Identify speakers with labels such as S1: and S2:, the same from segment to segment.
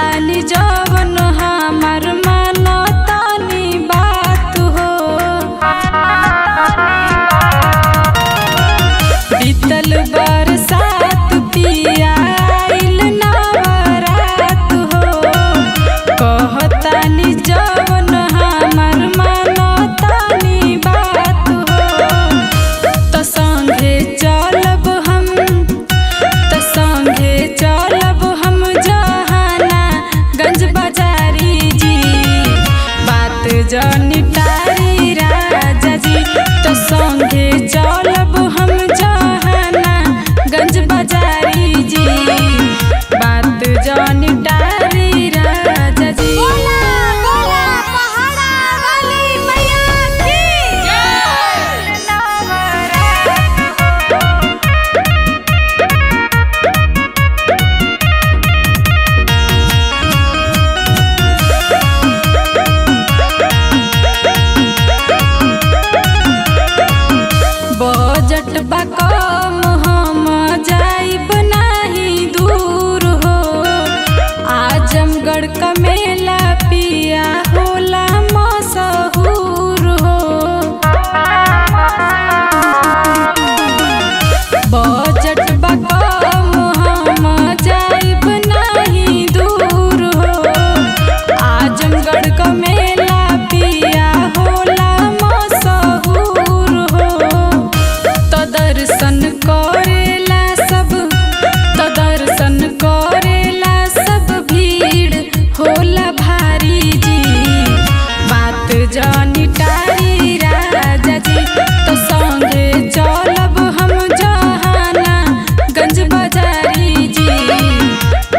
S1: कहतानी जवन हमार मानतानी बात हो। बीतल बरसात पिया आइल नवरात हो। कहतानी जवन हमार मानतानी बात हो। तो संगे चलब हम, तो संगे चलब हम जहाना गंज बाजारी जी। बात जनी टारी राजा जी। तो संगे चलब हम जहाना गंज बाजारी जी। बात जनी टारी राजा जी। बजट बा कम हम जाइब नाही दूर हो। आजमगढ़ का मेला पिया होला मशहूर हो। बजट बा कम हम जाइब नाही दूर हो। आजमगढ़ का मेला पिया होला मशहूर हो। तो दर्शन करेला सब, तो दर्शन करेला सब भीड़ होला भारी जी। बात जानी टारी राजा जी। तो संगे चलब हम जहाना गंज बाजारी जी।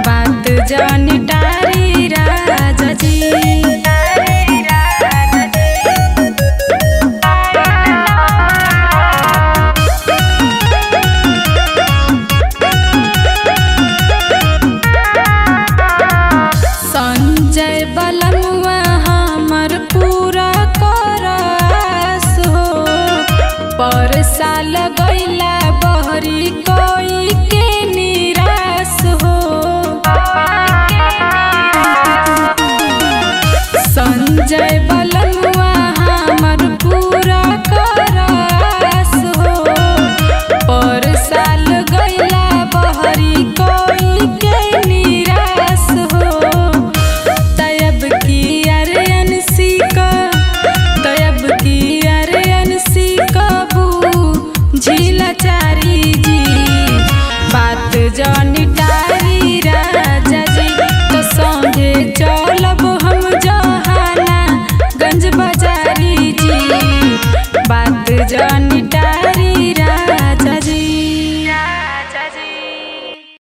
S1: बात जानी टारी राजा जी। संजय बलमुआ हमर पूरा करस हो। पर साल गइला बहरी कोई के निराश हो। संजय बलमुआ हमर पूरा करस हो। पर साल